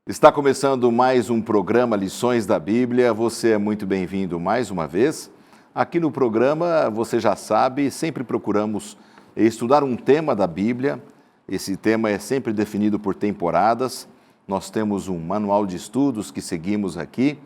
Está começando mais um programa Lições da Bíblia. Você é muito bem-vindo mais uma vez. Aqui no programa, você já sabe, sempre procuramos estudar um tema da Bíblia. Esse tema é sempre definido por temporadas. Nós temos um manual de estudos que seguimos aqui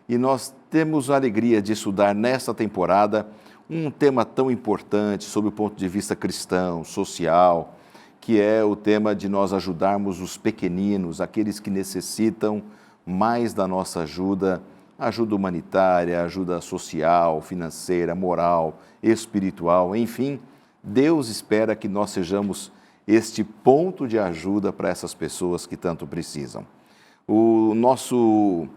e nós temos a alegria de estudar nesta temporada um tema tão importante sob o ponto de vista cristão, social, que é o tema de nós ajudarmos os pequeninos, aqueles que necessitam mais da nossa ajuda, ajuda humanitária, ajuda social, financeira, moral, espiritual, enfim. Deus espera que nós sejamos este ponto de ajuda para essas pessoas que tanto precisam. O nosso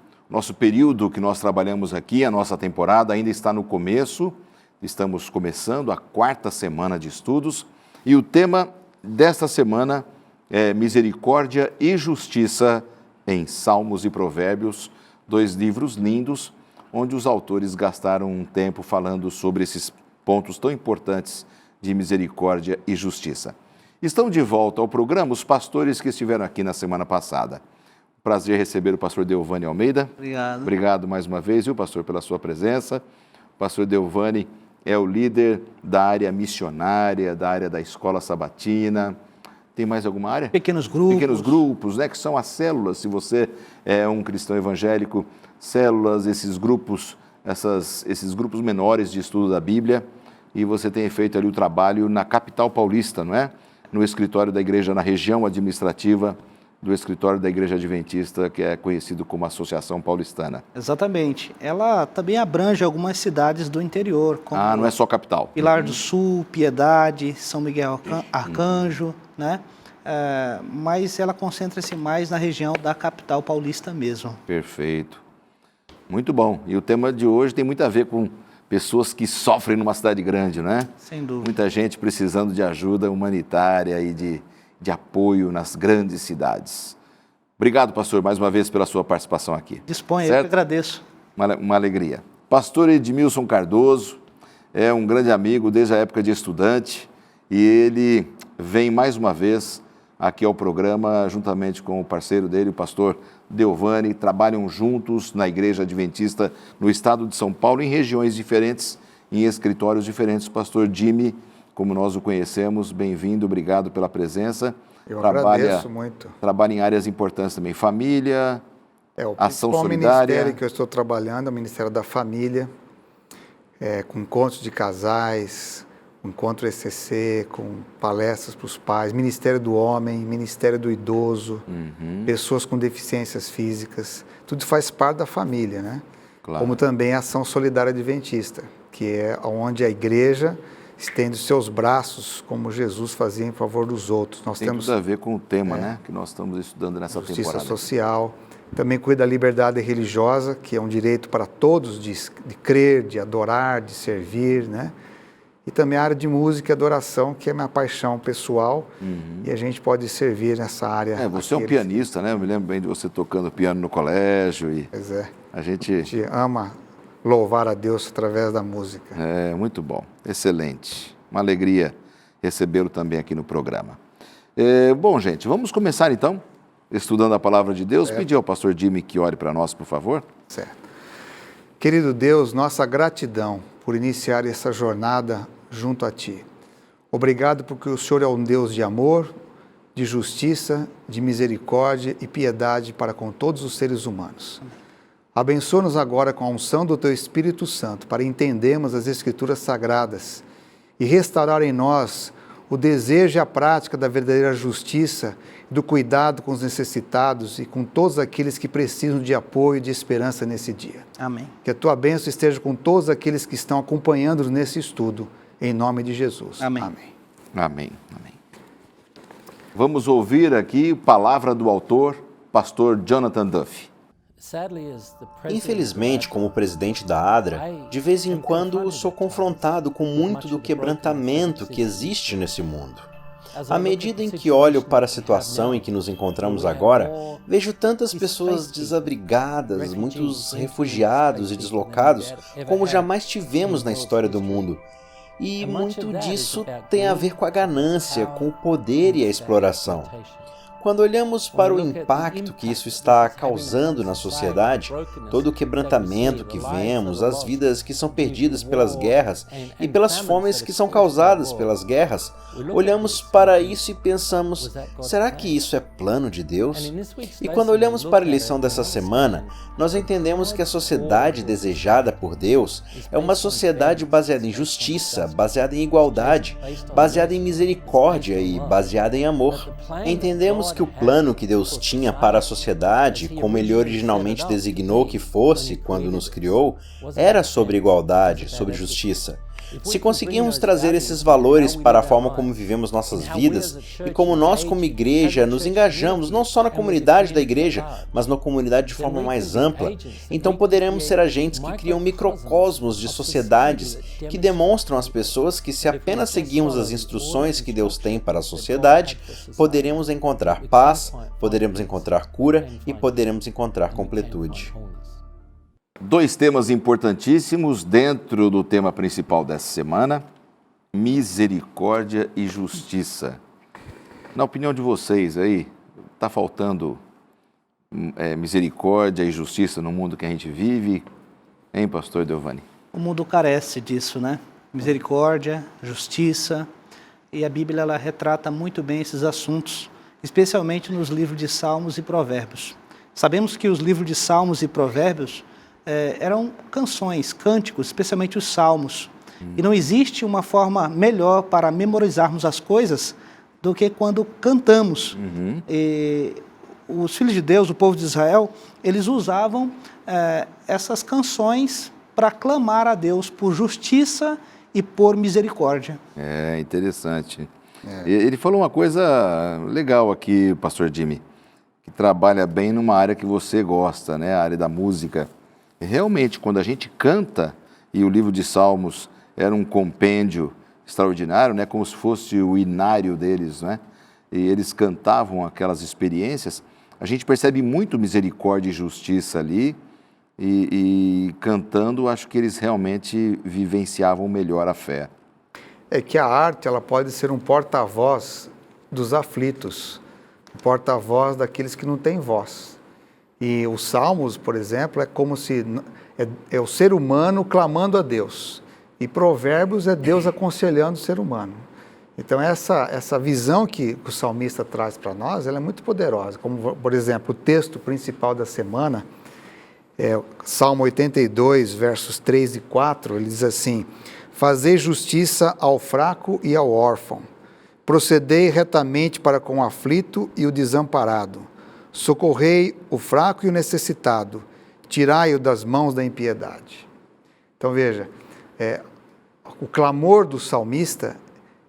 período que nós trabalhamos aqui, a nossa temporada ainda está no começo, estamos começando a 4ª semana de estudos e o tema desta semana é Misericórdia e Justiça em Salmos e Provérbios, 2 livros lindos, onde os autores gastaram um tempo falando sobre esses pontos tão importantes de misericórdia e justiça. Estão de volta ao programa os pastores que estiveram aqui na semana passada. Prazer receber o pastor Delvani Almeida. Obrigado. Obrigado mais uma vez, viu, pastor, pela sua presença. O pastor Delvani é o líder da área missionária, da área da escola sabatina. Tem mais alguma área? Pequenos grupos. Pequenos grupos, né, que são as células. Se você é um cristão evangélico, células, esses grupos menores de estudo da Bíblia. E você tem feito ali o trabalho na capital paulista, não é? No escritório da igreja, na região administrativa do escritório da Igreja Adventista, que é conhecido como Associação Paulistana. Exatamente. Ela também abrange algumas cidades do interior, como não é só capital. Pilar do Sul, Piedade, São Miguel Arcanjo, né? Mas ela concentra-se mais na região da capital paulista mesmo. Perfeito. Muito bom. E o tema de hoje tem muito a ver com pessoas que sofrem numa cidade grande, né? Sem dúvida. Muita gente precisando de ajuda humanitária e de apoio nas grandes cidades. Obrigado, pastor, mais uma vez pela sua participação aqui. Disponha, eu que agradeço. Uma alegria. Pastor Edmilson Cardoso é um grande amigo desde a época de estudante e ele vem mais uma vez aqui ao programa juntamente com o parceiro dele, o pastor Delvani. Trabalham juntos na Igreja Adventista no estado de São Paulo, em regiões diferentes, em escritórios diferentes. Pastor Jimmy, como nós o conhecemos, bem-vindo, obrigado pela presença. Eu agradeço muito. Trabalha em áreas importantes também, família, ação solidária. O ministério que eu estou trabalhando é o Ministério da Família, com encontros de casais, encontro ECC, com palestras para os pais, Ministério do Homem, Ministério do Idoso, pessoas com deficiências físicas, tudo faz parte da família, né? Claro. Como também a Ação Solidária Adventista, que é onde a igreja estende os seus braços, como Jesus fazia em favor dos outros. Tem tudo a ver com o tema, né, que nós estamos estudando nessa justiça temporada. Justiça social. Também cuida da liberdade religiosa, que é um direito para todos de crer, de adorar, de servir, né? E também a área de música e adoração, que é minha paixão pessoal, e a gente pode servir nessa área. Você é um pianista, né? Eu me lembro bem de você tocando piano no colégio. Pois é. A gente ama louvar a Deus através da música. Muito bom, excelente. Uma alegria recebê-lo também aqui no programa. Bom, gente, vamos começar então, estudando a palavra de Deus. Pedir ao pastor Jimmy que ore para nós, por favor. Certo. Querido Deus, nossa gratidão por iniciar essa jornada junto a Ti. Obrigado porque o Senhor é um Deus de amor, de justiça, de misericórdia e piedade para com todos os seres humanos. Abençoa-nos agora com a unção do Teu Espírito Santo para entendermos as Escrituras Sagradas e restaurar em nós o desejo e a prática da verdadeira justiça, do cuidado com os necessitados e com todos aqueles que precisam de apoio e de esperança nesse dia. Amém. Que a Tua bênção esteja com todos aqueles que estão acompanhando-nos nesse estudo, em nome de Jesus. Amém. Amém. Amém. Amém. Vamos ouvir aqui a palavra do autor, pastor Jonathan Duffy. Infelizmente, como presidente da ADRA, de vez em quando sou confrontado com muito do quebrantamento que existe nesse mundo. À medida em que olho para a situação em que nos encontramos agora, vejo tantas pessoas desabrigadas, muitos refugiados e deslocados, como jamais tivemos na história do mundo. E muito disso tem a ver com a ganância, com o poder e a exploração. Quando olhamos para o impacto que isso está causando na sociedade, todo o quebrantamento que vemos, as vidas que são perdidas pelas guerras e pelas fomes que são causadas pelas guerras, olhamos para isso e pensamos, será que isso é plano de Deus? E quando olhamos para a lição dessa semana, nós entendemos que a sociedade desejada por Deus é uma sociedade baseada em justiça, baseada em igualdade, baseada em misericórdia e baseada em amor. Entendemos que o plano que Deus tinha para a sociedade, como Ele originalmente designou que fosse quando nos criou, era sobre igualdade, sobre justiça. Se conseguirmos trazer esses valores para a forma como vivemos nossas vidas e como nós, como igreja, nos engajamos não só na comunidade da igreja, mas na comunidade de forma mais ampla, então poderemos ser agentes que criam microcosmos de sociedades que demonstram às pessoas que, se apenas seguirmos as instruções que Deus tem para a sociedade, poderemos encontrar paz, poderemos encontrar cura e poderemos encontrar completude. Dois temas importantíssimos dentro do tema principal dessa semana: misericórdia e justiça. Na opinião de vocês aí, está faltando misericórdia e justiça no mundo que a gente vive? Hein, pastor Delvani? O mundo carece disso, né? Misericórdia, justiça, e a Bíblia ela retrata muito bem esses assuntos, especialmente nos livros de Salmos e Provérbios. Sabemos que os livros de Salmos e Provérbios eram canções, cânticos, especialmente os salmos. E não existe uma forma melhor para memorizarmos as coisas do que quando cantamos. E os filhos de Deus, o povo de Israel, eles usavam essas canções para clamar a Deus por justiça e por misericórdia. É interessante. Ele falou uma coisa legal aqui, pastor Jimmy, que trabalha bem numa área que você gosta, né? A área da música. Realmente, quando a gente canta, e o livro de Salmos era um compêndio extraordinário, né, como se fosse o inário deles, né, e eles cantavam aquelas experiências, a gente percebe muito misericórdia e justiça ali, e cantando, acho que eles realmente vivenciavam melhor a fé. É que a arte ela pode ser um porta-voz dos aflitos, um porta-voz daqueles que não têm voz. E os Salmos, por exemplo, é como se é o ser humano clamando a Deus. E Provérbios é Deus aconselhando o ser humano. Então essa visão que o salmista traz para nós, ela é muito poderosa. Como, por exemplo, o texto principal da semana, Salmo 82, versos 3 e 4, ele diz assim: fazei justiça ao fraco e ao órfão, procedei retamente para com o aflito e o desamparado, socorrei o fraco e o necessitado, tirai-o das mãos da impiedade. Então veja, o clamor do salmista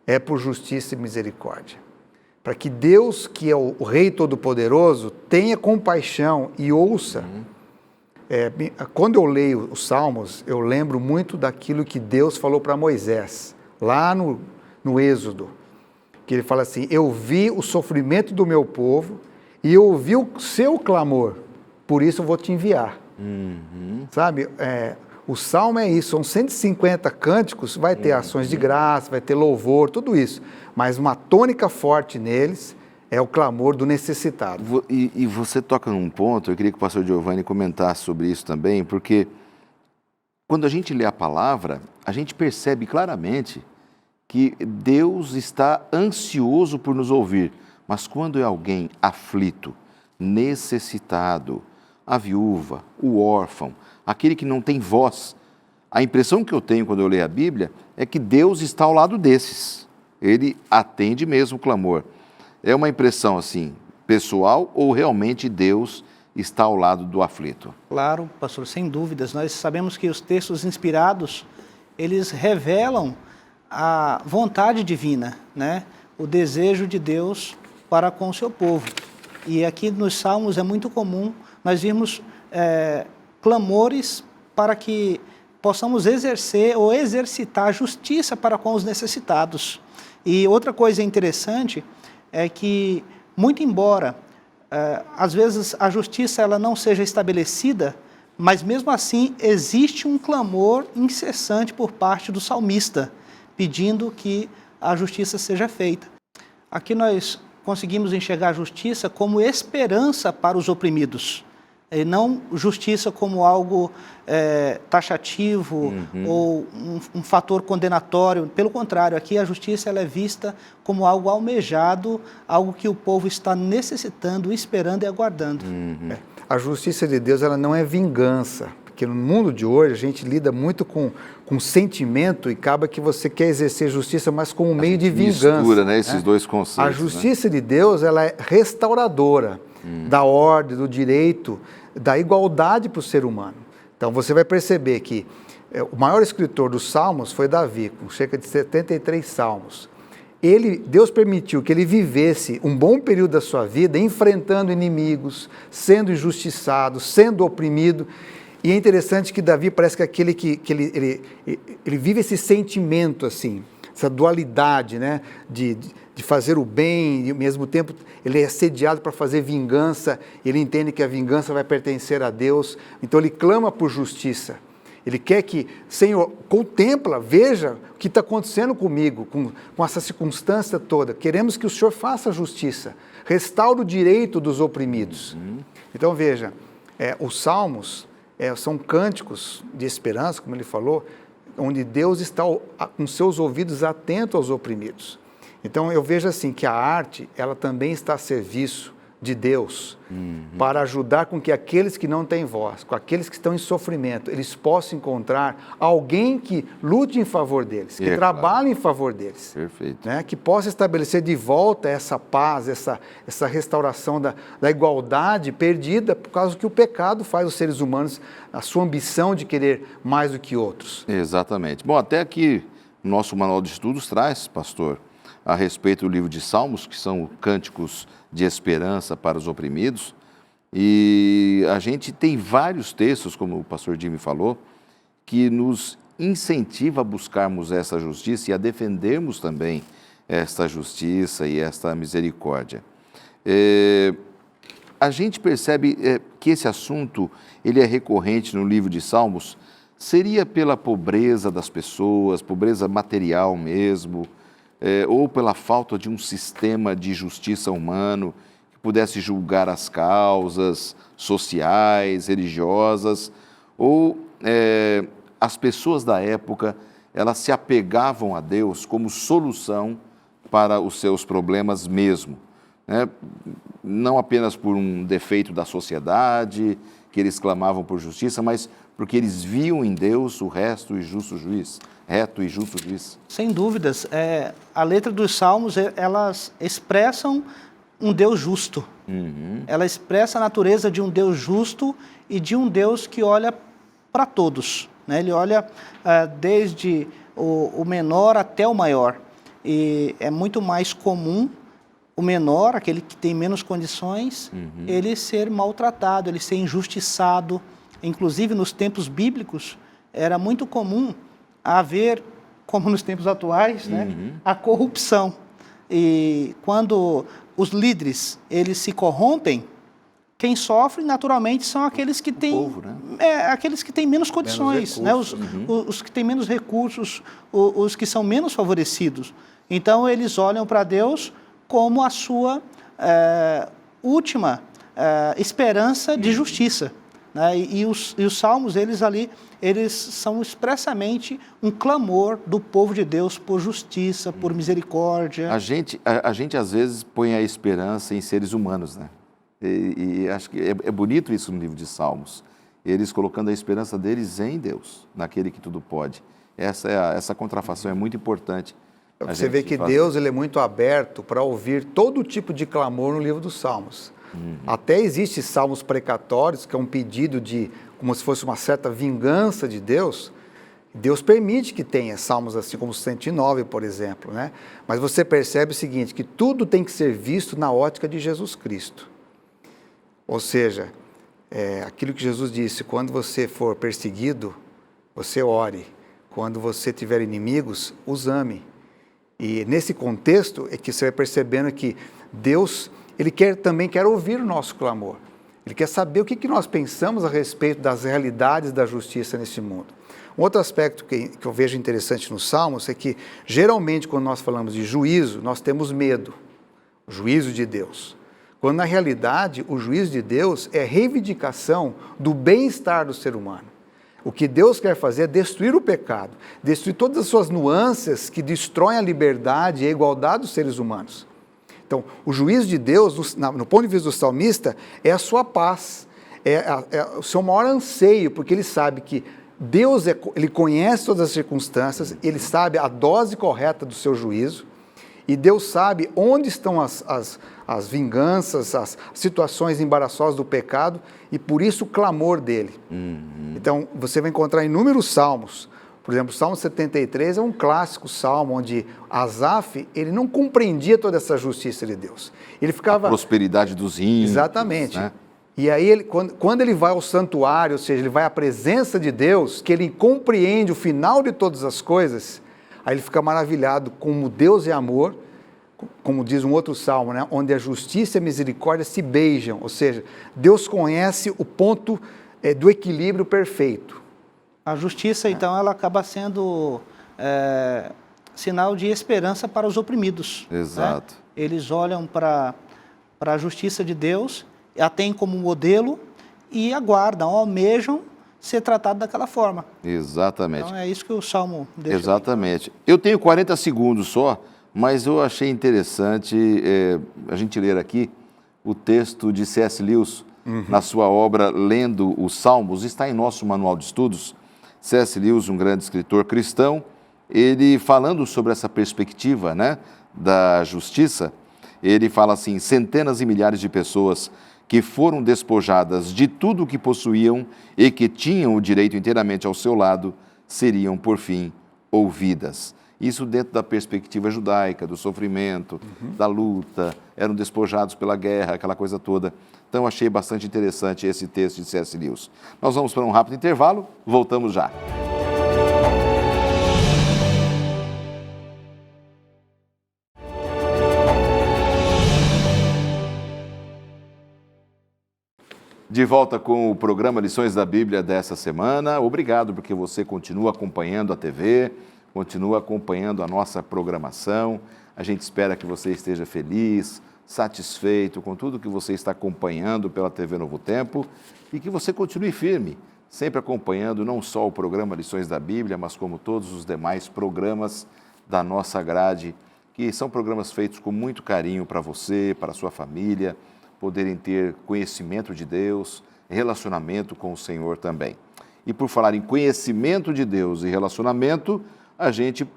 é por justiça e misericórdia, para que Deus, que é o Rei Todo-Poderoso, tenha compaixão e ouça. Quando eu leio os Salmos, eu lembro muito daquilo que Deus falou para Moisés, lá no Êxodo, que ele fala assim: eu vi o sofrimento do meu povo e eu ouvi o seu clamor, por isso eu vou te enviar. Sabe, o Salmo é isso, são 150 cânticos, vai ter ações de graça, vai ter louvor, tudo isso, mas uma tônica forte neles é o clamor do necessitado. E você toca num ponto, eu queria que o pastor Giovanni comentasse sobre isso também, porque quando a gente lê a palavra, a gente percebe claramente que Deus está ansioso por nos ouvir, mas quando é alguém aflito, necessitado, a viúva, o órfão, aquele que não tem voz, a impressão que eu tenho quando eu leio a Bíblia é que Deus está ao lado desses. Ele atende mesmo o clamor. É uma impressão assim, pessoal, ou realmente Deus está ao lado do aflito? Claro, pastor, sem dúvidas. Nós sabemos que os textos inspirados, eles revelam a vontade divina, né? O desejo de Deus para com o seu povo. E aqui nos Salmos é muito comum nós vimos clamores para que possamos exercer ou exercitar justiça para com os necessitados. E outra coisa interessante é que, muito embora às vezes a justiça ela não seja estabelecida, mas mesmo assim existe um clamor incessante por parte do salmista, pedindo que a justiça seja feita. Aqui nós conseguimos enxergar a justiça como esperança para os oprimidos, e não justiça como algo taxativo ou um fator condenatório. Pelo contrário, aqui a justiça ela é vista como algo almejado, algo que o povo está necessitando, esperando e aguardando. A justiça de Deus ela não é vingança, porque no mundo de hoje a gente lida muito com sentimento e acaba que você quer exercer justiça, mas como um meio de vingança. Mistura, né, esses dois conceitos. A justiça de Deus ela é restauradora da ordem, do direito, da igualdade para o ser humano. Então você vai perceber que o maior escritor dos Salmos foi Davi, com cerca de 73 salmos. Deus permitiu que ele vivesse um bom período da sua vida enfrentando inimigos, sendo injustiçado, sendo oprimido. E é interessante que Davi parece que é aquele que ele vive esse sentimento assim, essa dualidade, né, de fazer o bem e ao mesmo tempo ele é sediado para fazer vingança. Ele entende que a vingança vai pertencer a Deus, então ele clama por justiça. Ele quer que, Senhor, contempla, veja o que está acontecendo comigo, com essa circunstância toda. Queremos que o Senhor faça justiça, restaure o direito dos oprimidos. Então veja, os salmos são cânticos de esperança, como ele falou, onde Deus está com seus ouvidos atentos aos oprimidos. Então eu vejo assim que a arte, ela também está a serviço de Deus para ajudar com que aqueles que não têm voz, com aqueles que estão em sofrimento, eles possam encontrar alguém que lute em favor deles, que trabalhe em favor deles. Perfeito. Né? Que possa estabelecer de volta essa paz, essa restauração da igualdade perdida por causa que o pecado faz os seres humanos, a sua ambição de querer mais do que outros. Exatamente. Bom, até aqui o nosso manual de estudos traz, pastor, a respeito do livro de Salmos, que são cânticos de esperança para os oprimidos, e a gente tem vários textos, como o pastor Jimmy falou, que nos incentiva a buscarmos essa justiça e a defendermos também esta justiça e esta misericórdia. A gente percebe que esse assunto ele é recorrente no livro de Salmos, seria pela pobreza das pessoas, pobreza material mesmo, ou pela falta de um sistema de justiça humano que pudesse julgar as causas sociais, religiosas, ou as pessoas da época, elas se apegavam a Deus como solução para os seus problemas mesmo, né? Não apenas por um defeito da sociedade, que eles clamavam por justiça, mas porque eles viam em Deus o reto e justo juiz. Sem dúvidas. A letra dos Salmos, elas expressam um Deus justo. Ela expressa a natureza de um Deus justo e de um Deus que olha para todos, né? Ele olha desde o menor até o maior. E é muito mais comum o menor, aquele que tem menos condições, ele ser maltratado, ele ser injustiçado. Inclusive, nos tempos bíblicos, era muito comum haver, como nos tempos atuais, né, a corrupção. E quando os líderes eles se corrompem, quem sofre naturalmente são aqueles que têm povo, né? Aqueles que têm menos condições, né? Os que têm menos recursos, os que são menos favorecidos. Então eles olham para Deus como a sua última esperança de justiça. Né? E os salmos, eles são expressamente um clamor do povo de Deus por justiça, por misericórdia. A gente às vezes põe a esperança em seres humanos, né? E acho que é bonito isso no livro de Salmos. Eles colocando a esperança deles em Deus, naquele que tudo pode. Essa contrafação é muito importante. Você vê que Deus ele é muito aberto para ouvir todo tipo de clamor no livro dos Salmos. Até existe salmos precatórios, que é um pedido como se fosse uma certa vingança de Deus. Deus permite que tenha salmos assim como o 109, por exemplo, né? Mas você percebe o seguinte, que tudo tem que ser visto na ótica de Jesus Cristo. Ou seja, aquilo que Jesus disse, quando você for perseguido, você ore. Quando você tiver inimigos, os ame. E nesse contexto é que você vai percebendo que Deus, Ele também quer ouvir o nosso clamor. Ele quer saber o que nós pensamos a respeito das realidades da justiça nesse mundo. Um outro aspecto que eu vejo interessante nos Salmos é que, geralmente, quando nós falamos de juízo, nós temos medo. juízo de Deus. Quando na realidade o juízo de Deus é reivindicação do bem-estar do ser humano. O que Deus quer fazer é destruir o pecado, destruir todas as suas nuances que destroem a liberdade e a igualdade dos seres humanos. Então, o juízo de Deus, no ponto de vista do salmista, é a sua paz, é o seu maior anseio, porque ele sabe que Deus, ele conhece todas as circunstâncias, ele sabe a dose correta do seu juízo, e Deus sabe onde estão as vinganças, as situações embaraçosas do pecado, e por isso o clamor dele. Então, você vai encontrar inúmeros salmos. Por exemplo, o Salmo 73 é um clássico salmo, onde Asaf, ele não compreendia toda essa justiça de Deus. Ele ficava... A prosperidade dos ímpios. Exatamente. Né? E aí, quando ele vai ao santuário, ou seja, ele vai à presença de Deus, que ele compreende o final de todas as coisas, aí ele fica maravilhado como Deus é amor, como diz um outro salmo, né? Onde a justiça e a misericórdia se beijam, ou seja, Deus conhece o ponto do equilíbrio perfeito. A justiça, então, ela acaba sendo sinal de esperança para os oprimidos. Exato. Né? Eles olham para a justiça de Deus, a têm como modelo e aguardam, almejam ser tratado daquela forma. Exatamente. Então é isso que o Salmo deixa. Exatamente. Eu tenho 40 segundos só, mas eu achei interessante a gente ler aqui o texto de C.S. Lewis, na sua obra Lendo os Salmos, está em nosso manual de estudos. C.S. Lewis, um grande escritor cristão, ele falando sobre essa perspectiva, né, da justiça, ele fala assim: centenas e milhares de pessoas que foram despojadas de tudo o que possuíam e que tinham o direito inteiramente ao seu lado, seriam, por fim, ouvidas. Isso dentro da perspectiva judaica, do sofrimento, da luta, eram despojados pela guerra, aquela coisa toda. Então, achei bastante interessante esse texto de C.S. Lewis. Nós vamos para um rápido intervalo, voltamos já. De volta com o programa Lições da Bíblia dessa semana. Obrigado porque você continua acompanhando a TV, continua acompanhando a nossa programação. A gente espera que você esteja feliz, satisfeito com tudo que você está acompanhando pela TV Novo Tempo e que você continue firme, sempre acompanhando não só o programa Lições da Bíblia, mas como todos os demais programas da nossa grade, que são programas feitos com muito carinho para você, para a sua família, poderem ter conhecimento de Deus, relacionamento com o Senhor também. E por falar em conhecimento de Deus e relacionamento, a gente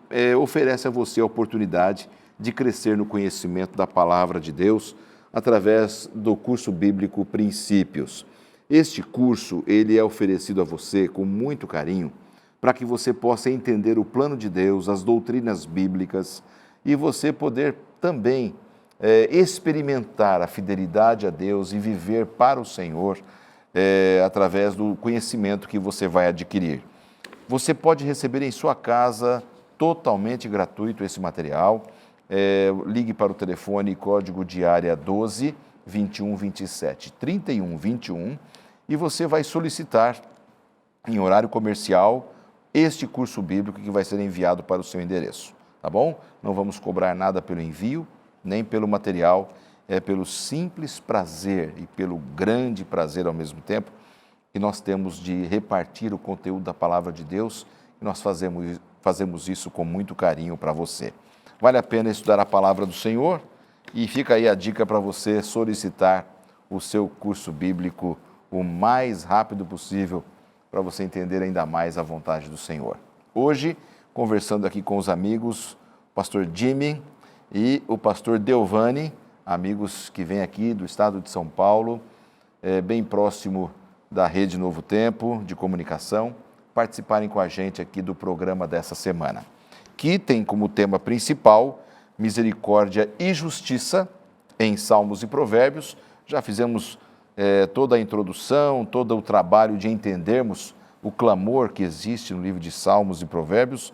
oferece a você a oportunidade de crescer no conhecimento da Palavra de Deus através do curso bíblico Princípios. Este curso, ele é oferecido a você com muito carinho para que você possa entender o plano de Deus, as doutrinas bíblicas e você poder também experimentar a fidelidade a Deus e viver para o Senhor através do conhecimento que você vai adquirir. Você pode receber em sua casa totalmente gratuito esse material. Ligue para o telefone código de área 12 21 27 31 21 e você vai solicitar em horário comercial este curso bíblico que vai ser enviado para o seu endereço, tá bom? Não vamos cobrar nada pelo envio, nem pelo material, pelo simples prazer e pelo grande prazer ao mesmo tempo que nós temos de repartir o conteúdo da Palavra de Deus e nós fazemos isso com muito carinho para você. Vale a pena estudar a Palavra do Senhor e fica aí a dica para você solicitar o seu curso bíblico o mais rápido possível para você entender ainda mais a vontade do Senhor. Hoje, conversando aqui com os amigos, o pastor Jimmy e o pastor Deovani, amigos que vêm aqui do estado de São Paulo, bem próximo da Rede Novo Tempo de comunicação, participarem com a gente aqui do programa dessa semana, que tem como tema principal misericórdia e justiça em Salmos e Provérbios. Já fizemos toda a introdução, todo o trabalho de entendermos o clamor que existe no livro de Salmos e Provérbios,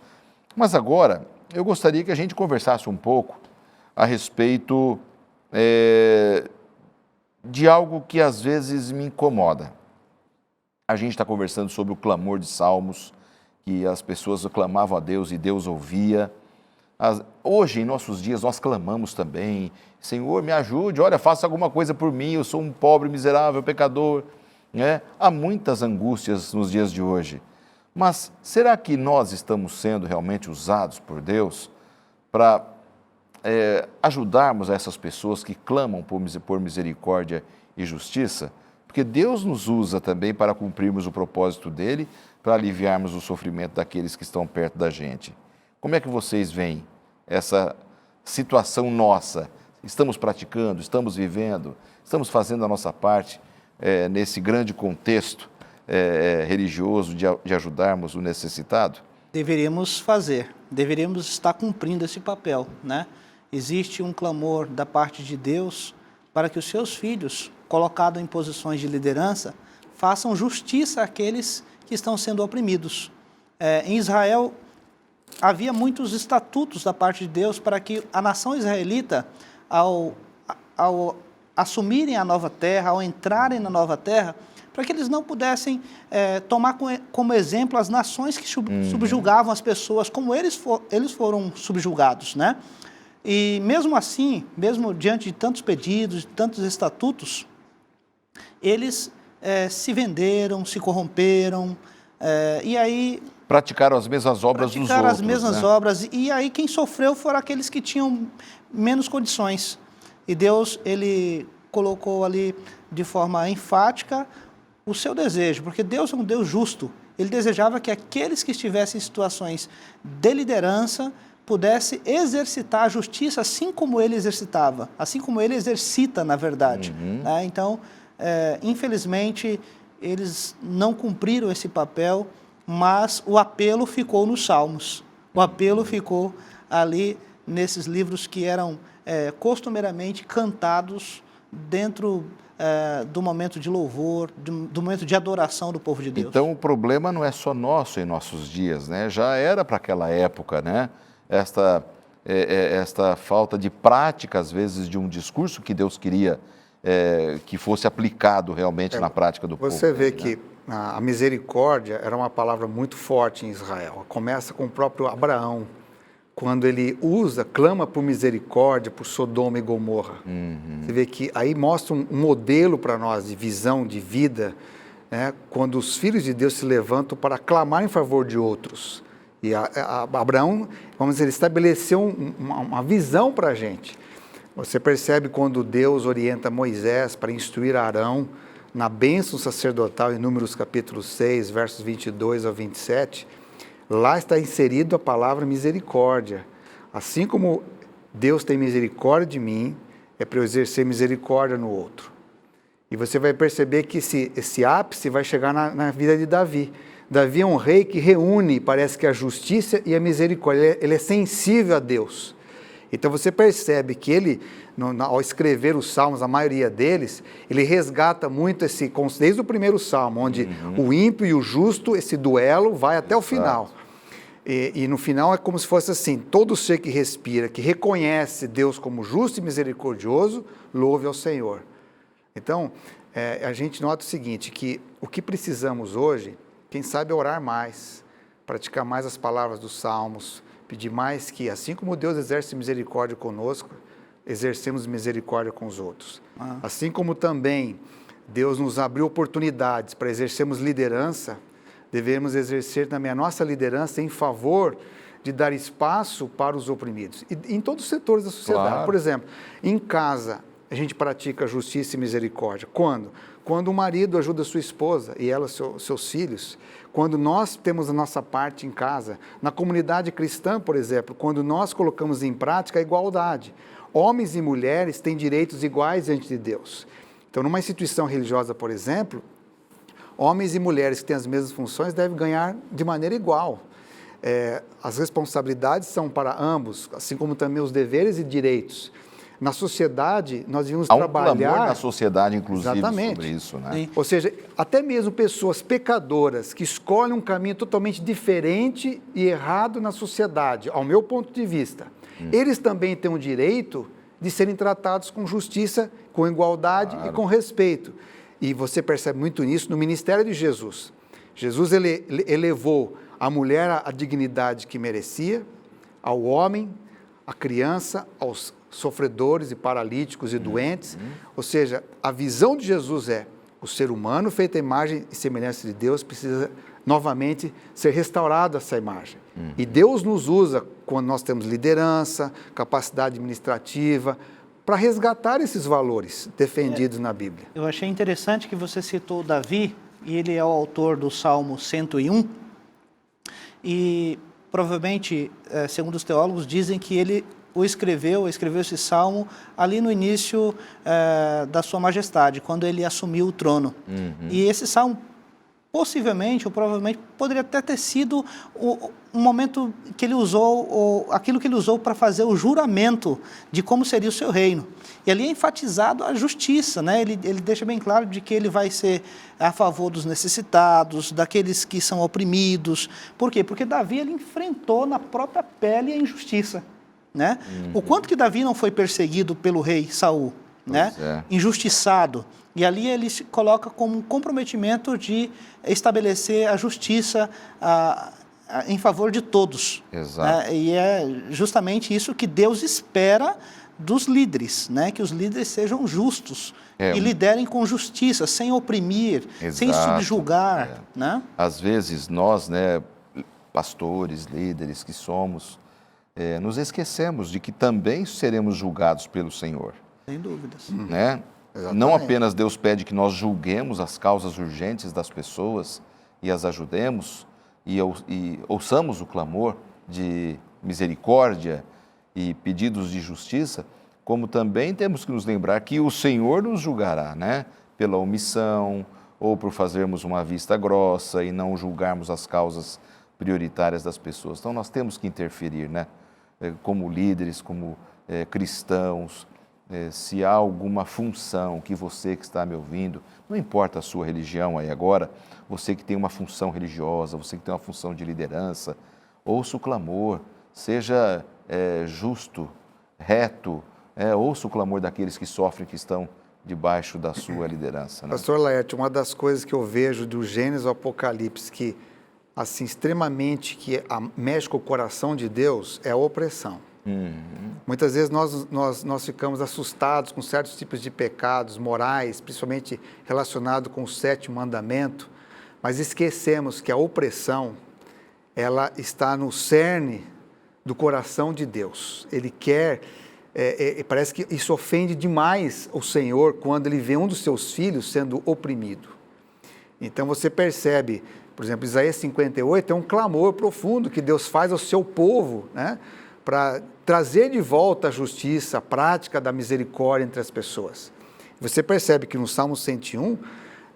mas agora eu gostaria que a gente conversasse um pouco a respeito de algo que às vezes me incomoda. A gente está conversando sobre o clamor de Salmos, que as pessoas clamavam a Deus e Deus ouvia. Hoje, em nossos dias, nós clamamos também, Senhor, me ajude, olha, faça alguma coisa por mim, eu sou um pobre, miserável, pecador. Né? Há muitas angústias nos dias de hoje. Mas será que nós estamos sendo realmente usados por Deus para ajudarmos essas pessoas que clamam por misericórdia e justiça? Porque Deus nos usa também para cumprirmos o propósito dele, para aliviarmos o sofrimento daqueles que estão perto da gente. Como é que vocês veem essa situação nossa? Estamos praticando, estamos vivendo, estamos fazendo a nossa parte nesse grande contexto religioso de ajudarmos o necessitado? Deveríamos fazer, deveríamos estar cumprindo esse papel, né? Existe um clamor da parte de Deus para que os seus filhos, colocados em posições de liderança, façam justiça àqueles que estão sendo oprimidos. Em Israel, havia muitos estatutos da parte de Deus para que a nação israelita, ao assumirem a nova terra, ao entrarem na nova terra, para que eles não pudessem tomar como exemplo as nações que subjugavam as pessoas, como eles foram subjugados, né? E mesmo assim, mesmo diante de tantos pedidos, de tantos estatutos, eles se venderam, se corromperam, e aí... Praticaram as mesmas obras dos outros. Praticaram as mesmas né? obras, e aí quem sofreu foram aqueles que tinham menos condições. E Deus, ele colocou ali de forma enfática o seu desejo, porque Deus é um Deus justo. Ele desejava que aqueles que estivessem em situações de liderança pudesse exercitar a justiça assim como ele exercitava, assim como ele exercita, na verdade. Né? Então, infelizmente, eles não cumpriram esse papel, mas o apelo ficou nos Salmos. O apelo ficou ali nesses livros que eram costumeiramente cantados dentro do momento de louvor, do momento de adoração do povo de Deus. Então, o problema não é só nosso em nossos dias, né? Já era para aquela época, né? Esta falta de prática, às vezes, de um discurso que Deus queria que fosse aplicado realmente na prática do povo. Você vê né? que a misericórdia era uma palavra muito forte em Israel. Começa com o próprio Abraão, quando ele clama por misericórdia por Sodoma e Gomorra. Você vê que aí mostra um modelo para nós de visão, de vida, né? Quando os filhos de Deus se levantam para clamar em favor de outros. E Abraão, vamos dizer, ele estabeleceu uma visão para a gente. Você percebe quando Deus orienta Moisés para instruir Arão na bênção sacerdotal em Números capítulo 6, versos 22 ao 27, lá está inserido a palavra misericórdia. Assim como Deus tem misericórdia de mim, é para eu exercer misericórdia no outro. E você vai perceber que esse ápice vai chegar na vida de Davi. Davi é um rei que reúne, parece que a justiça e a misericórdia. Ele é sensível a Deus. Então você percebe que ele, ao escrever os salmos, a maioria deles, ele resgata muito desde o primeiro salmo, onde o ímpio e o justo, esse duelo vai até o final. E no final é como se fosse assim: todo ser que respira, que reconhece Deus como justo e misericordioso, louve ao Senhor. Então, a gente nota o seguinte, que o que precisamos hoje, quem sabe é orar mais, praticar mais as palavras dos salmos, pedir mais que, assim como Deus exerce misericórdia conosco, exercemos misericórdia com os outros. Assim como também Deus nos abriu oportunidades para exercermos liderança, devemos exercer também a nossa liderança em favor de dar espaço para os oprimidos. E em todos os setores da sociedade. Claro. Por exemplo, em casa, a gente pratica justiça e misericórdia. Quando? Quando o marido ajuda a sua esposa e ela seus filhos. Quando nós temos a nossa parte em casa. Na comunidade cristã, por exemplo, quando nós colocamos em prática a igualdade. Homens e mulheres têm direitos iguais diante de Deus. Então, numa instituição religiosa, por exemplo, homens e mulheres que têm as mesmas funções devem ganhar de maneira igual. As responsabilidades são para ambos, assim como também os deveres e direitos. Na sociedade, nós devemos trabalhar... Há um clamor na sociedade, inclusive, exatamente, sobre isso, né? Sim. Ou seja, até mesmo pessoas pecadoras que escolhem um caminho totalmente diferente e errado na sociedade, ao meu ponto de vista, eles também têm o direito de serem tratados com justiça, com igualdade e com respeito. E você percebe muito nisso no ministério de Jesus. Jesus ele elevou a mulher à dignidade que merecia, ao homem à criança, aos sofredores e paralíticos e doentes. Ou seja, a visão de Jesus é o ser humano feito à imagem e semelhança de Deus precisa novamente ser restaurado essa imagem. E Deus nos usa quando nós temos liderança, capacidade administrativa, para resgatar esses valores defendidos na Bíblia. Eu achei interessante que você citou Davi, e ele é o autor do Salmo 101, e provavelmente, segundo os teólogos, dizem que ele escreveu esse salmo ali no início da sua majestade, quando ele assumiu o trono. E esse salmo, possivelmente ou provavelmente, poderia até ter sido um momento que ele usou, aquilo que ele usou para fazer o juramento de como seria o seu reino. E ali é enfatizado a justiça, né? Ele deixa bem claro de que ele vai ser a favor dos necessitados, daqueles que são oprimidos. Por quê? Porque Davi ele enfrentou na própria pele a injustiça, né? O quanto que Davi não foi perseguido pelo rei Saul, né? Injustiçado. E ali ele se coloca como um comprometimento de estabelecer a justiça em favor de todos. Exato. E é justamente isso que Deus espera dos líderes, né? Que os líderes sejam justos e liderem com justiça, sem oprimir, sem subjugar. Né? Às vezes nós, né, pastores, líderes que somos, nos esquecemos de que também seremos julgados pelo Senhor. Sem dúvidas. Né? Não apenas Deus pede que nós julguemos as causas urgentes das pessoas e as ajudemos e ouçamos o clamor de misericórdia e pedidos de justiça, como também temos que nos lembrar que o Senhor nos julgará, né? Pela omissão ou por fazermos uma vista grossa e não julgarmos as causas prioritárias das pessoas. Então nós temos que interferir, né? Como líderes, como cristãos. Se há alguma função que você que está me ouvindo, não importa a sua religião aí agora, você que tem uma função religiosa, você que tem uma função de liderança, ouça o clamor, seja justo, reto, ouça o clamor daqueles que sofrem, que estão debaixo da sua liderança. Né? Pastor Laerte, uma das coisas que eu vejo do Gênesis ao Apocalipse, que assim, extremamente que mexe com o coração de Deus, é a opressão. Muitas vezes nós ficamos assustados com certos tipos de pecados morais, principalmente relacionado com o 7º mandamento, mas esquecemos que a opressão, ela está no cerne do coração de Deus. Ele quer, parece que isso ofende demais o Senhor quando ele vê um dos seus filhos sendo oprimido. Então você percebe, por exemplo, Isaías 58 é um clamor profundo que Deus faz ao seu povo, né? Para trazer de volta a justiça, a prática da misericórdia entre as pessoas. Você percebe que no Salmo 101,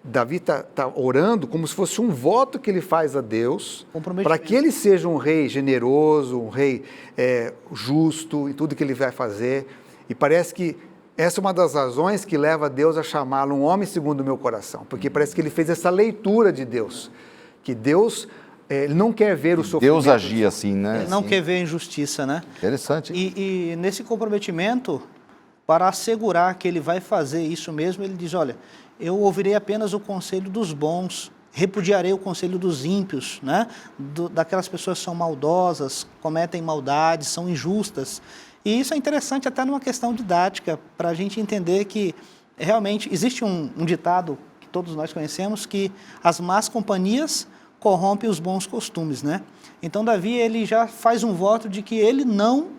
Davi está orando como se fosse um voto que ele faz a Deus, para que ele seja um rei generoso, um rei justo em tudo que ele vai fazer. E parece que essa é uma das razões que leva Deus a chamá-lo um homem segundo o meu coração, porque parece que ele fez essa leitura de Deus, que Deus... Ele não quer ver o sofrimento. Deus agia assim, né? Ele não quer ver a injustiça, né? Interessante. E nesse comprometimento, para assegurar que ele vai fazer isso mesmo, ele diz, olha, eu ouvirei apenas o conselho dos bons, repudiarei o conselho dos ímpios, né? Daquelas pessoas que são maldosas, cometem maldades, são injustas. E isso é interessante até numa questão didática, para a gente entender que realmente existe um ditado que todos nós conhecemos, que as más companhias corrompe os bons costumes, né? Então Davi ele já faz um voto de que ele não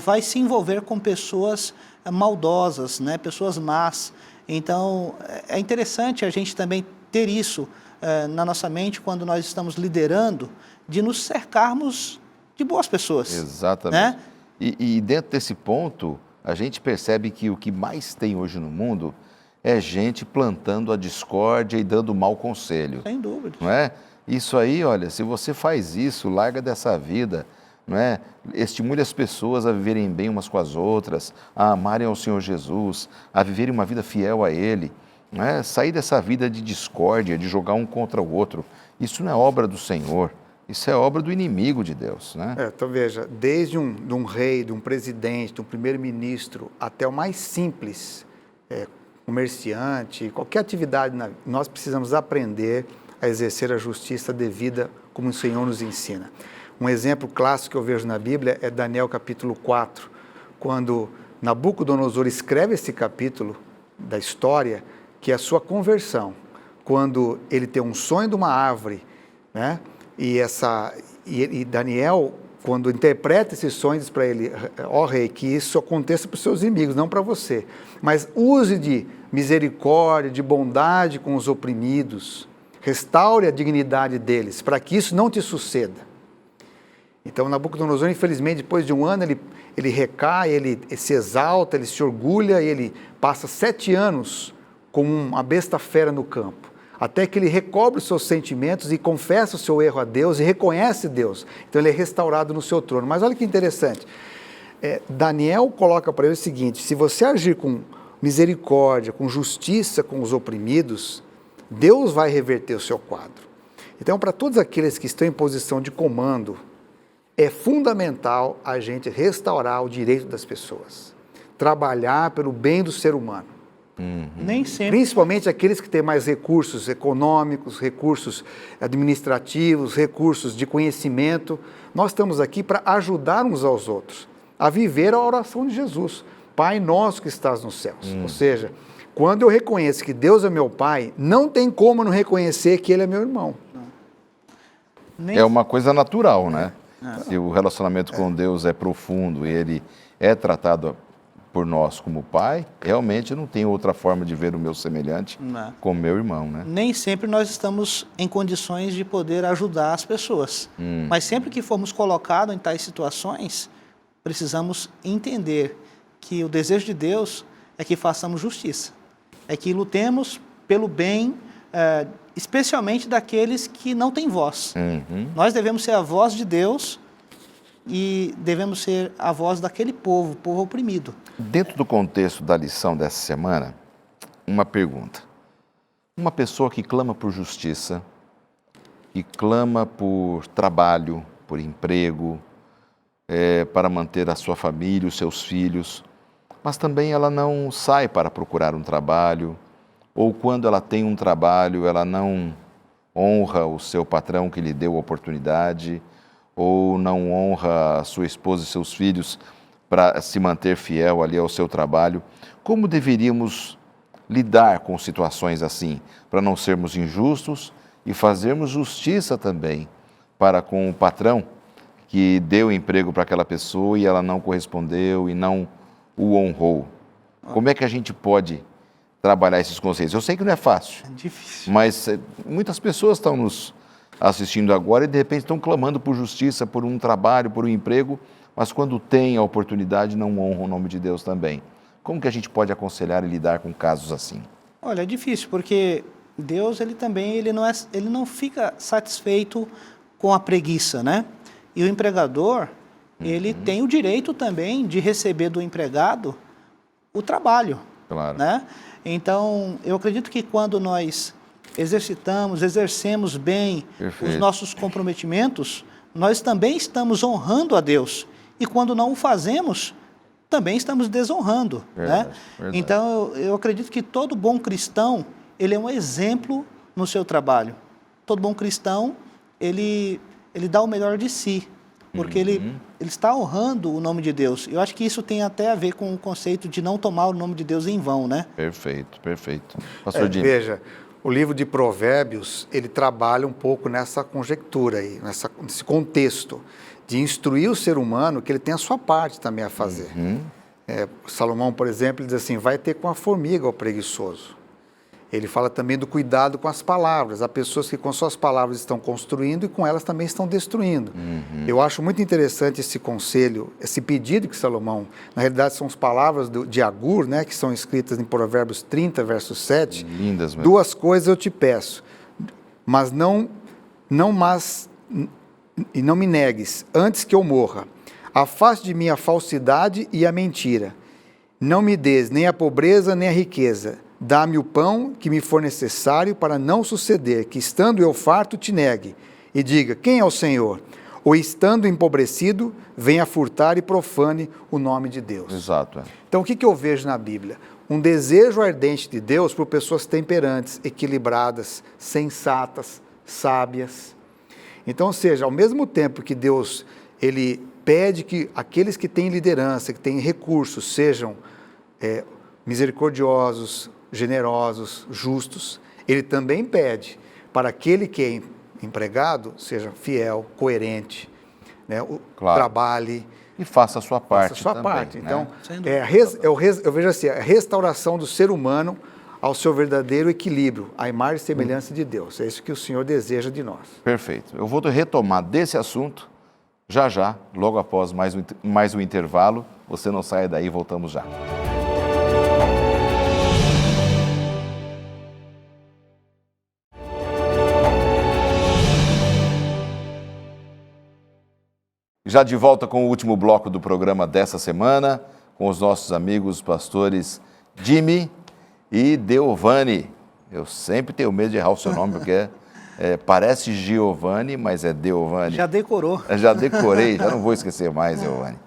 vai se envolver com pessoas maldosas, né? Pessoas más. Então é interessante a gente também ter isso na nossa mente quando nós estamos liderando, de nos cercarmos de boas pessoas. Exatamente. Né? E dentro desse ponto, a gente percebe que o que mais tem hoje no mundo é gente plantando a discórdia e dando mau conselho. Sem dúvida. Não é? Isso aí, olha, se você faz isso, larga dessa vida, não é? Estimule as pessoas a viverem bem umas com as outras, a amarem ao Senhor Jesus, a viverem uma vida fiel a Ele, não é? Sair dessa vida de discórdia, de jogar um contra o outro. Isso não é obra do Senhor, isso é obra do inimigo de Deus, né? Então veja, desde um rei, de um presidente, de um primeiro-ministro, até o mais simples, comerciante, qualquer atividade, nós precisamos aprender a exercer a justiça devida como o Senhor nos ensina. Um exemplo clássico que eu vejo na Bíblia é Daniel capítulo 4, quando Nabucodonosor escreve esse capítulo da história, que é a sua conversão, quando ele tem um sonho de uma árvore, né? E Daniel, quando interpreta esse sonho, diz para ele: ó rei, que isso aconteça para os seus inimigos, não para você, mas use de misericórdia, de bondade com os oprimidos, restaure a dignidade deles, para que isso não te suceda. Então, Nabucodonosor, infelizmente, depois de um ano, ele recai, ele se exalta, ele se orgulha, e ele passa 7 anos como uma besta fera no campo, até que ele recobre os seus sentimentos e confessa o seu erro a Deus e reconhece Deus. Então, ele é restaurado no seu trono. Mas olha que interessante, Daniel coloca para ele o seguinte: se você agir com misericórdia, com justiça com os oprimidos, Deus vai reverter o seu quadro. Então, para todos aqueles que estão em posição de comando, é fundamental a gente restaurar o direito das pessoas, trabalhar pelo bem do ser humano. Nem sempre. Principalmente aqueles que têm mais recursos econômicos, recursos administrativos, recursos de conhecimento. Nós estamos aqui para ajudar uns aos outros a viver a oração de Jesus: Pai nosso que estás nos céus. Ou seja, quando eu reconheço que Deus é meu Pai, não tem como não reconhecer que Ele é meu irmão. É uma coisa natural, né? Se o relacionamento com Deus é profundo e Ele é tratado por nós como Pai, realmente não tem outra forma de ver o meu semelhante como meu irmão, né? Nem sempre nós estamos em condições de poder ajudar as pessoas. Mas sempre que formos colocados em tais situações, precisamos entender que o desejo de Deus é que façamos justiça, é que lutemos pelo bem, especialmente daqueles que não têm voz. Nós devemos ser a voz de Deus e devemos ser a voz daquele povo oprimido. Dentro do contexto da lição dessa semana, uma pergunta. Uma pessoa que clama por justiça, que clama por trabalho, por emprego, para manter a sua família, os seus filhos, mas também ela não sai para procurar um trabalho, ou quando ela tem um trabalho, ela não honra o seu patrão que lhe deu a oportunidade, ou não honra a sua esposa e seus filhos para se manter fiel ali ao seu trabalho. Como deveríamos lidar com situações assim, para não sermos injustos e fazermos justiça também para com o patrão que deu emprego para aquela pessoa e ela não correspondeu e não o honrou? Como é que a gente pode trabalhar esses conceitos? Eu sei que não é fácil, É difícil. mas muitas pessoas estão nos assistindo agora e de repente estão clamando por justiça, por um trabalho, por um emprego, mas quando tem a oportunidade não honram o nome de Deus também. Como que a gente pode aconselhar e lidar com casos assim? Olha, é difícil, porque Deus, ele não fica satisfeito com a preguiça, né? E o empregador, ele tem o direito também de receber do empregado o trabalho. Claro. Né? Então, eu acredito que quando nós exercemos bem os nossos comprometimentos, nós também estamos honrando a Deus. E quando não o fazemos, também estamos desonrando. Verdade, né? verdade. Então, eu acredito que todo bom cristão, ele é um exemplo no seu trabalho. Todo bom cristão, ele dá o melhor de si, porque ele está honrando o nome de Deus. Eu acho que isso tem até a ver com o conceito de não tomar o nome de Deus em vão, né? Perfeito, perfeito. Pastor Dino. Veja, o livro de Provérbios, ele trabalha um pouco nessa conjectura aí, nesse contexto de instruir o ser humano que ele tem a sua parte também a fazer. Salomão, por exemplo, ele diz assim: vai ter com a formiga o preguiçoso. Ele fala também do cuidado com as palavras. Há pessoas que com suas palavras estão construindo e com elas também estão destruindo. Eu acho muito interessante esse conselho, esse pedido que Salomão, na realidade são as palavras de Agur, né, que são escritas em Provérbios 30, verso 7. Lindas mesmo. 2 coisas eu te peço, mas não me negues, antes que eu morra. Afaste de mim a falsidade e a mentira. Não me des nem a pobreza nem a riqueza. Dá-me o pão que me for necessário para não suceder que, estando eu farto, te negue e diga: quem é o Senhor? Ou, estando empobrecido, venha furtar e profane o nome de Deus. Exato. Então, o que eu vejo na Bíblia? Um desejo ardente de Deus por pessoas temperantes, equilibradas, sensatas, sábias. Então, ou seja, ao mesmo tempo que Deus ele pede que aqueles que têm liderança, que têm recursos, sejam misericordiosos, generosos, justos, ele também pede para aquele que é empregado seja fiel, coerente, né? Trabalhe. E faça a sua parte. Faça a sua também, parte. Né? Então, eu vejo assim, a restauração do ser humano ao seu verdadeiro equilíbrio, à imagem e semelhança de Deus. É isso que o Senhor deseja de nós. Perfeito. Eu vou retomar desse assunto já, logo após mais um intervalo. Você não saia daí, voltamos já. Já de volta com o último bloco do programa dessa semana, com os nossos amigos pastores Jimmy e Deovani. Eu sempre tenho medo de errar o seu nome, porque parece Giovanni, mas é Deovani. Já decorou. Já decorei, já não vou esquecer mais, Deovani.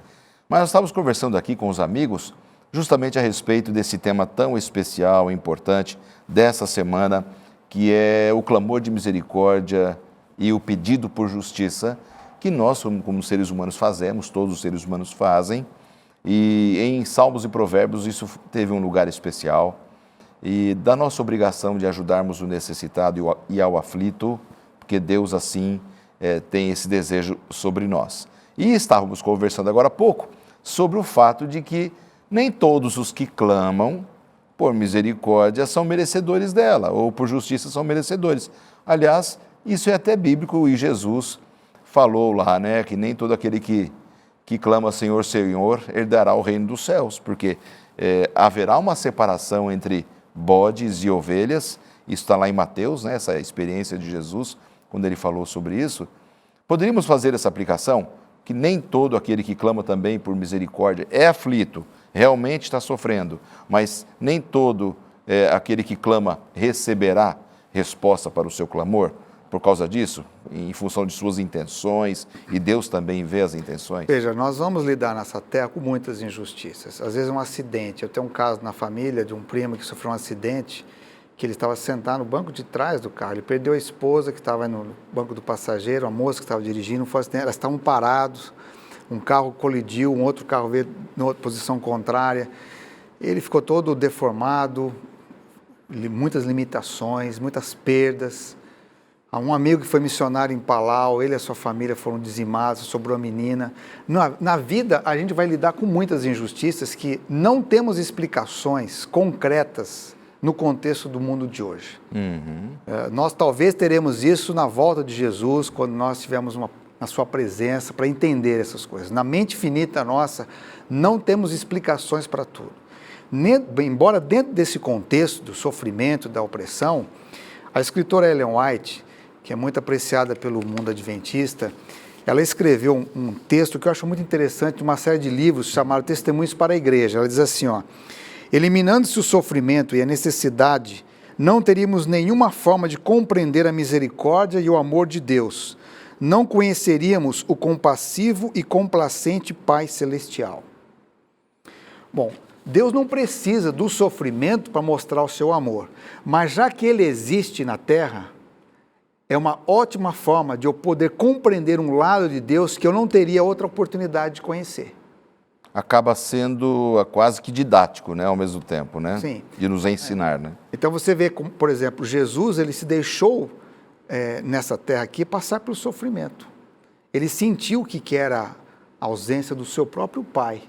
Mas nós estávamos conversando aqui com os amigos justamente a respeito desse tema tão especial e importante dessa semana, que é o clamor de misericórdia e o pedido por justiça, que nós, como seres humanos, fazemos, todos os seres humanos fazem, e em Salmos e Provérbios isso teve um lugar especial, e da nossa obrigação de ajudarmos o necessitado e ao aflito, porque Deus assim tem esse desejo sobre nós. E estávamos conversando agora há pouco sobre o fato de que nem todos os que clamam por misericórdia são merecedores dela, ou por justiça são merecedores. Aliás, isso é até bíblico, e Jesus falou lá, né, que nem todo aquele que clama Senhor, Senhor, herdará o reino dos céus, porque haverá uma separação entre bodes e ovelhas. Isso está lá em Mateus, né, essa experiência de Jesus, quando ele falou sobre isso. Poderíamos fazer essa aplicação, que nem todo aquele que clama também por misericórdia é aflito, realmente está sofrendo, mas nem todo aquele que clama receberá resposta para o seu clamor, por causa disso, em função de suas intenções, e Deus também vê as intenções? Veja, nós vamos lidar nessa terra com muitas injustiças. Às vezes um acidente. Eu tenho um caso na família de um primo que sofreu um acidente, que ele estava sentado no banco de trás do carro. Ele perdeu a esposa, que estava no banco do passageiro, a moça que estava dirigindo, elas estavam parados, um carro colidiu, um outro carro veio em outra posição contrária. Ele ficou todo deformado, muitas limitações, muitas perdas. Há um amigo que foi missionário em Palau, ele e a sua família foram dizimados, sobrou a menina. Na vida, a gente vai lidar com muitas injustiças que não temos explicações concretas no contexto do mundo de hoje. Nós talvez teremos isso na volta de Jesus, quando nós estivermos na sua presença, para entender essas coisas. Na mente finita nossa, não temos explicações para tudo. Embora dentro desse contexto do sofrimento, da opressão, a escritora Ellen White, que é muito apreciada pelo mundo adventista, ela escreveu um texto que eu acho muito interessante, de uma série de livros chamado Testemunhos para a Igreja. Ela diz assim, eliminando-se o sofrimento e a necessidade, não teríamos nenhuma forma de compreender a misericórdia e o amor de Deus. Não conheceríamos o compassivo e complacente Pai Celestial. Bom, Deus não precisa do sofrimento para mostrar o seu amor, mas já que ele existe na terra, é uma ótima forma de eu poder compreender um lado de Deus que eu não teria outra oportunidade de conhecer. Acaba sendo quase que didático, né, ao mesmo tempo, né? Sim. De nos ensinar, né? Então você vê, como, por exemplo, Jesus, ele se deixou nessa terra aqui passar pelo sofrimento. Ele sentiu o que era a ausência do seu próprio Pai.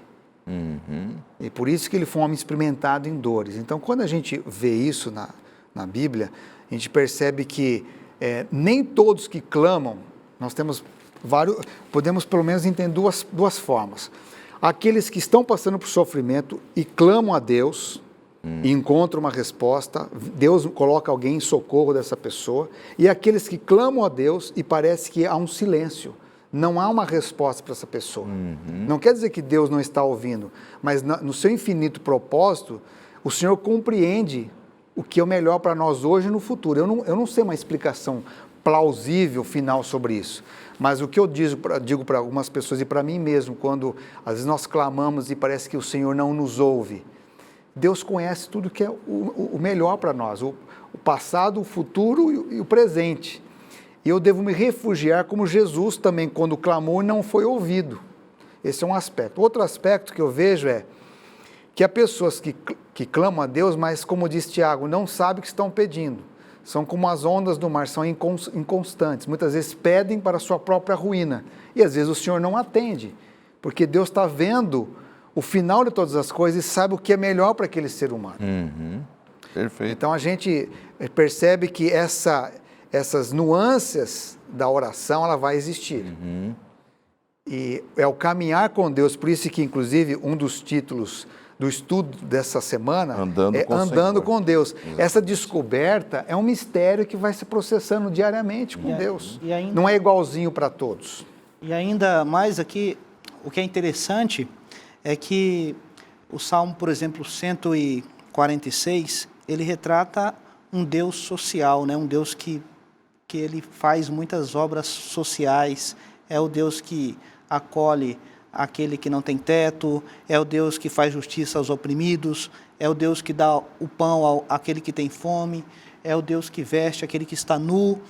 E por isso que ele foi um homem experimentado em dores. Então, quando a gente vê isso na Bíblia, a gente percebe que nem todos que clamam, nós temos podemos pelo menos entender duas formas. Aqueles que estão passando por sofrimento e clamam a Deus, e encontram uma resposta, Deus coloca alguém em socorro dessa pessoa, e aqueles que clamam a Deus e parece que há um silêncio, não há uma resposta para essa pessoa. Não quer dizer que Deus não está ouvindo, mas no seu infinito propósito, o Senhor compreende o que é o melhor para nós hoje e no futuro. Eu não sei uma explicação plausível, final sobre isso, mas o que eu digo para algumas pessoas e para mim mesmo, quando às vezes nós clamamos e parece que o Senhor não nos ouve, Deus conhece tudo que é o melhor para nós, o passado, o futuro e o presente. E eu devo me refugiar como Jesus também, quando clamou e não foi ouvido. Esse é um aspecto. Outro aspecto que eu vejo é que há pessoas que clamam a Deus, mas, como diz Tiago, não sabem o que estão pedindo. São como as ondas do mar, são inconstantes. Muitas vezes pedem para a sua própria ruína. E às vezes o Senhor não atende, porque Deus está vendo o final de todas as coisas e sabe o que é melhor para aquele ser humano. Perfeito. Então a gente percebe que essas nuances da oração, ela vai existir. E é o caminhar com Deus, por isso que, inclusive, um dos títulos do estudo dessa semana é Andando com Deus. Exatamente. Essa descoberta é um mistério que vai se processando diariamente com Deus. Não é igualzinho para todos. E ainda mais aqui, o que é interessante é que o Salmo, por exemplo, 146, ele retrata um Deus social, né? Um Deus que ele faz muitas obras sociais, é o Deus que acolhe aquele que não tem teto, é o Deus que faz justiça aos oprimidos, é o Deus que dá o pão àquele que tem fome, é o Deus que veste aquele que está nu.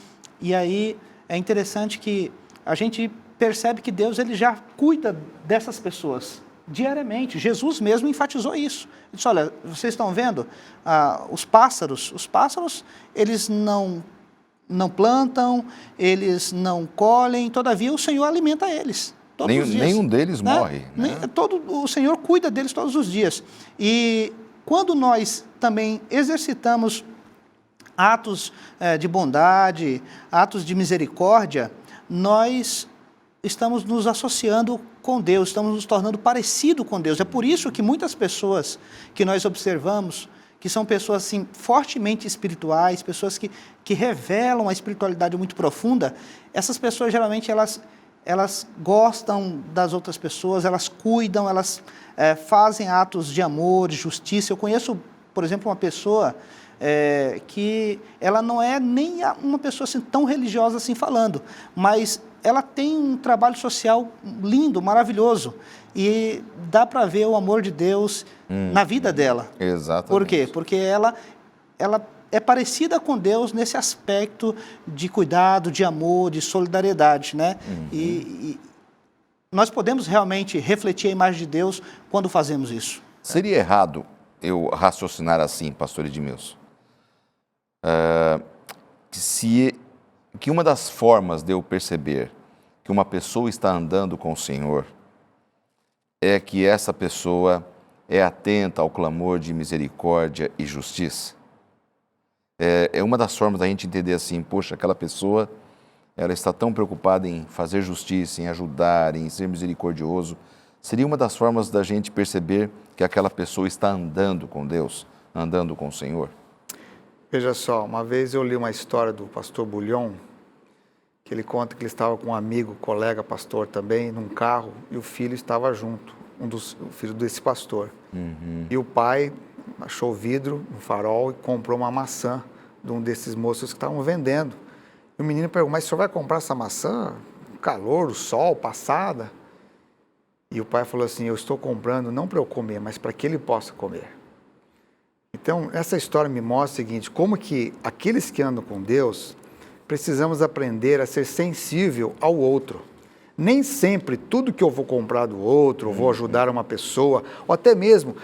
E aí é interessante que a gente percebe que Deus ele já cuida dessas pessoas diariamente. Jesus mesmo enfatizou isso. Ele disse, olha, vocês estão vendo os pássaros, eles não plantam, eles não colhem, todavia o Senhor alimenta eles. Nenhum deles morre. Né? O Senhor cuida deles todos os dias. E quando nós também exercitamos atos de bondade, atos de misericórdia, nós estamos nos associando com Deus, estamos nos tornando parecido com Deus. É por isso que muitas pessoas que nós observamos, que são pessoas assim, fortemente espirituais, pessoas que revelam a espiritualidade muito profunda, essas pessoas geralmente elas gostam das outras pessoas, elas cuidam, elas fazem atos de amor, de justiça. Eu conheço, por exemplo, uma pessoa que ela não é nem uma pessoa assim, tão religiosa assim falando, mas ela tem um trabalho social lindo, maravilhoso, e dá para ver o amor de Deus na vida dela. Exatamente. Por quê? Porque ela é parecida com Deus nesse aspecto de cuidado, de amor, de solidariedade, né? E nós podemos realmente refletir a imagem de Deus quando fazemos isso. Seria errado eu raciocinar assim, pastor Edmilson, que uma das formas de eu perceber que uma pessoa está andando com o Senhor é que essa pessoa é atenta ao clamor de misericórdia e justiça. É uma das formas da gente entender assim, poxa, aquela pessoa, ela está tão preocupada em fazer justiça, em ajudar, em ser misericordioso. Seria uma das formas da gente perceber que aquela pessoa está andando com Deus, andando com o Senhor. Veja só, uma vez eu li uma história do pastor Bullion, que ele conta que ele estava com um amigo, colega pastor também, num carro, e o filho estava junto, o filho desse pastor. E o pai achou o vidro, um farol, e comprou uma maçã de um desses moços que estavam vendendo. E o menino perguntou, mas o senhor vai comprar essa maçã? O calor, o sol, passada? E o pai falou assim, eu estou comprando não para eu comer, mas para que ele possa comer. Então, essa história me mostra o seguinte, como que aqueles que andam com Deus, precisamos aprender a ser sensível ao outro. Nem sempre tudo que eu vou comprar do outro, ou vou ajudar uma pessoa, ou até mesmo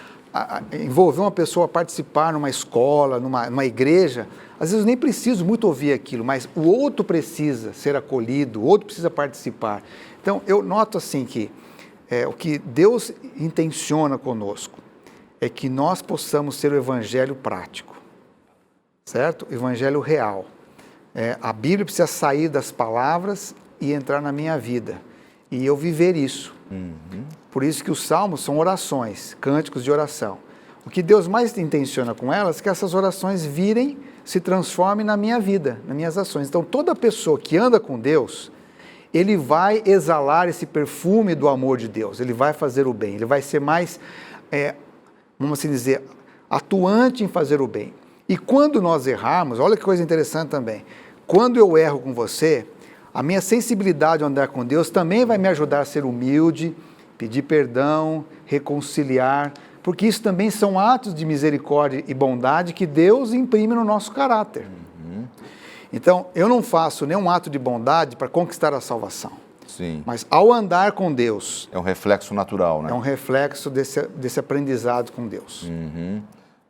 envolver uma pessoa a participar numa escola, numa igreja, às vezes eu nem preciso muito ouvir aquilo, mas o outro precisa ser acolhido, o outro precisa participar. Então, eu noto assim que o que Deus intenciona conosco é que nós possamos ser o evangelho prático, certo? O evangelho real. A Bíblia precisa sair das palavras e entrar na minha vida, e eu viver isso. Por isso que os salmos são orações, cânticos de oração. O que Deus mais intenciona com elas é que essas orações virem, se transformem na minha vida, nas minhas ações. Então, toda pessoa que anda com Deus, ele vai exalar esse perfume do amor de Deus, ele vai fazer o bem, ele vai ser mais, vamos assim dizer, atuante em fazer o bem. E quando nós errarmos, olha que coisa interessante também, quando eu erro com você, a minha sensibilidade ao andar com Deus também vai me ajudar a ser humilde, pedir perdão, reconciliar, porque isso também são atos de misericórdia e bondade que Deus imprime no nosso caráter. Então, eu não faço nenhum ato de bondade para conquistar a salvação. Sim. Mas ao andar com Deus, É um reflexo natural, né? é um reflexo desse aprendizado com Deus.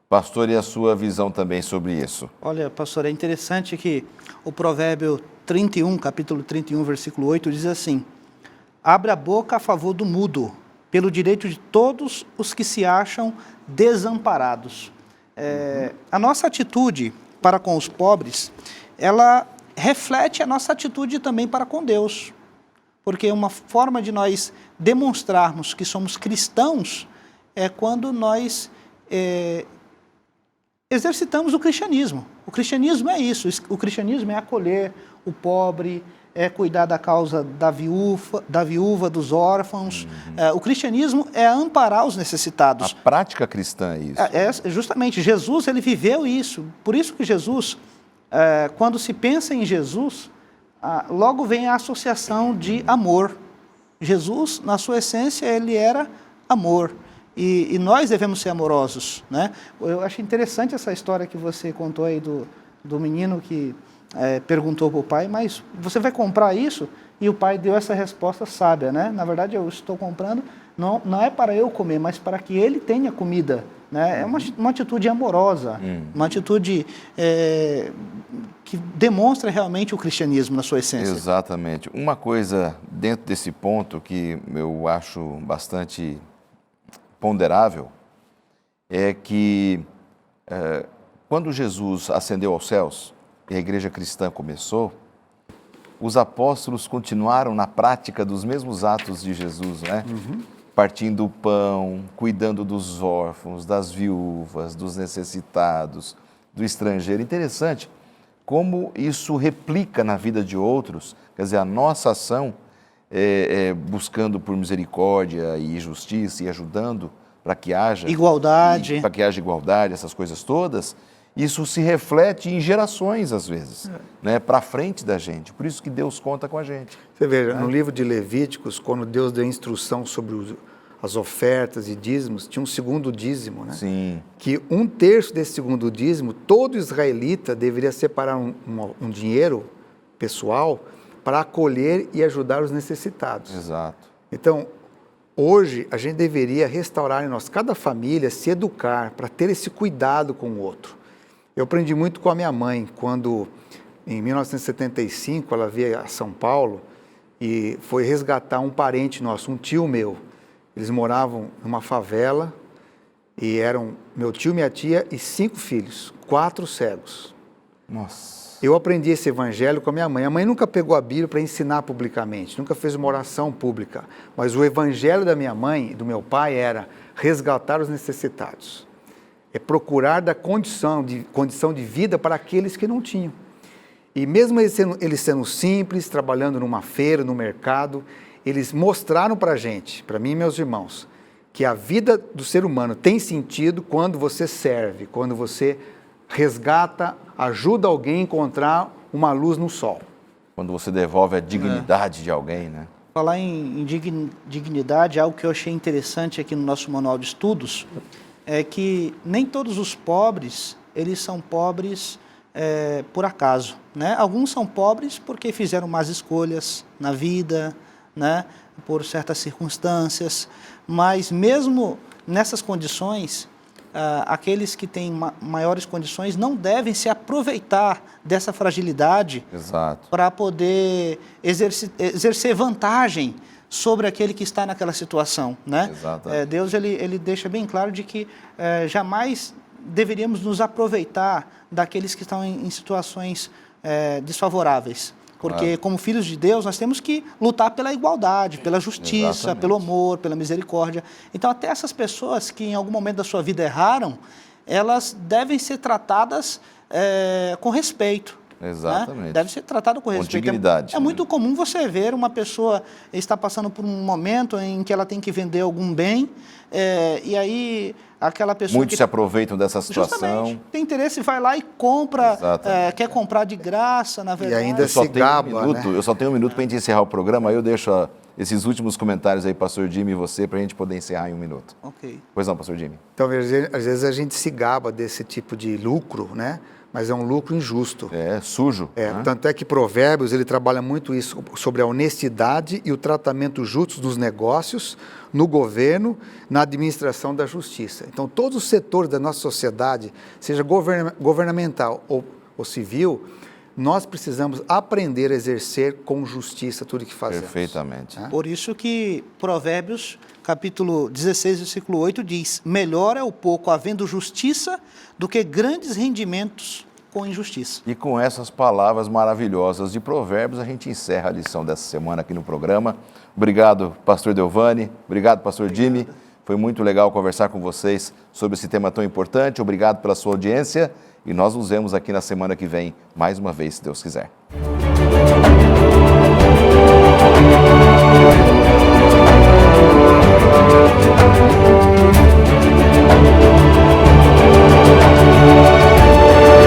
Pastor, e a sua visão também sobre isso? Olha, pastor, é interessante que o provérbio 31, capítulo 31, versículo 8, diz assim: abre a boca a favor do mudo, pelo direito de todos os que se acham desamparados. A nossa atitude para com os pobres, ela reflete a nossa atitude também para com Deus. Porque uma forma de nós demonstrarmos que somos cristãos é quando nós exercitamos o cristianismo. O cristianismo é isso, o cristianismo é acolher o pobre, é cuidar da causa da viúva, dos órfãos. O cristianismo é amparar os necessitados. A prática cristã é isso. Justamente, Jesus, ele viveu isso. Por isso que Jesus, quando se pensa em Jesus, logo vem a associação de amor. Jesus, na sua essência, ele era amor. E nós devemos ser amorosos, né? Eu achei interessante essa história que você contou aí do menino que perguntou para o pai, mas você vai comprar isso? E o pai deu essa resposta sábia, né? Na verdade, eu estou comprando, não é para eu comer, mas para que ele tenha comida, né? É uma atitude amorosa, uma atitude que demonstra realmente o cristianismo na sua essência. Exatamente. Uma coisa dentro desse ponto que eu acho bastante ponderável é que quando Jesus ascendeu aos céus e a igreja cristã começou, os apóstolos continuaram na prática dos mesmos atos de Jesus, né? Partindo o pão, cuidando dos órfãos, das viúvas, dos necessitados, do estrangeiro. Interessante como isso replica na vida de outros, quer dizer, a nossa ação buscando por misericórdia e justiça e ajudando para que haja igualdade, essas coisas todas, isso se reflete em gerações às vezes, né, para frente da gente. Por isso que Deus conta com a gente. Você veja, no livro de Levíticos, quando Deus deu instrução sobre as ofertas e dízimos, tinha um segundo dízimo, né? Sim. Que 1/3 desse segundo dízimo, todo israelita deveria separar um dinheiro pessoal para acolher e ajudar os necessitados. Exato. Então, hoje, a gente deveria restaurar em nós, cada família, se educar para ter esse cuidado com o outro. Eu aprendi muito com a minha mãe, quando, em 1975, ela veio a São Paulo e foi resgatar um parente nosso, um tio meu. Eles moravam numa favela e eram meu tio, minha tia e 5 filhos, 4 cegos. Nossa. Eu aprendi esse evangelho com a minha mãe. A mãe nunca pegou a Bíblia para ensinar publicamente, nunca fez uma oração pública. Mas o evangelho da minha mãe e do meu pai era resgatar os necessitados. É procurar dar condição de vida para aqueles que não tinham. E mesmo eles sendo simples, trabalhando numa feira, no mercado, eles mostraram para a gente, para mim e meus irmãos, que a vida do ser humano tem sentido quando você serve, quando você resgata, ajuda alguém a encontrar uma luz no sol. Quando você devolve a dignidade de alguém, né? Falar em dignidade, algo que eu achei interessante aqui no nosso manual de estudos, é que nem todos os pobres, eles são pobres por acaso, né? Alguns são pobres porque fizeram más escolhas na vida, né? Por certas circunstâncias, mas mesmo nessas condições, aqueles que têm maiores condições não devem se aproveitar dessa fragilidade para poder exercer vantagem sobre aquele que está naquela situação, né? Deus ele deixa bem claro de que jamais deveríamos nos aproveitar daqueles que estão em situações desfavoráveis. Porque, como filhos de Deus, nós temos que lutar pela igualdade, pela justiça, pelo amor, pela misericórdia. Então, até essas pessoas que em algum momento da sua vida erraram, elas devem ser tratadas com respeito. Exatamente. Né? Deve ser tratado com respeito. Dignidade. É muito comum você ver uma pessoa está passando por um momento em que ela tem que vender algum bem, e aí aquela pessoa Muitos se aproveitam dessa situação. Justamente, tem interesse, vai lá e compra, quer comprar de graça, na verdade. E ainda se gaba, né? Eu só tenho 1 minuto para a gente encerrar o programa, aí eu deixo esses últimos comentários aí, pastor Jimmy, e você, para a gente poder encerrar em 1 minuto. Ok. Pois não, pastor Jimmy. Então, às vezes a gente se gaba desse tipo de lucro, né? mas é um lucro injusto. É sujo. Né? Tanto é que Provérbios ele trabalha muito isso sobre a honestidade e o tratamento justo dos negócios, no governo, na administração da justiça. Então, todos os setores da nossa sociedade, seja governamental ou civil, nós precisamos aprender a exercer com justiça tudo o que fazemos. Perfeitamente. Por isso que Provérbios, capítulo 16, versículo 8, diz: melhor é o pouco havendo justiça do que grandes rendimentos com injustiça. E com essas palavras maravilhosas de Provérbios, a gente encerra a lição dessa semana aqui no programa. Obrigado, pastor Delvani. Obrigado, pastor Jimmy. Foi muito legal conversar com vocês sobre esse tema tão importante. Obrigado pela sua audiência. E nós nos vemos aqui na semana que vem, mais uma vez, se Deus quiser.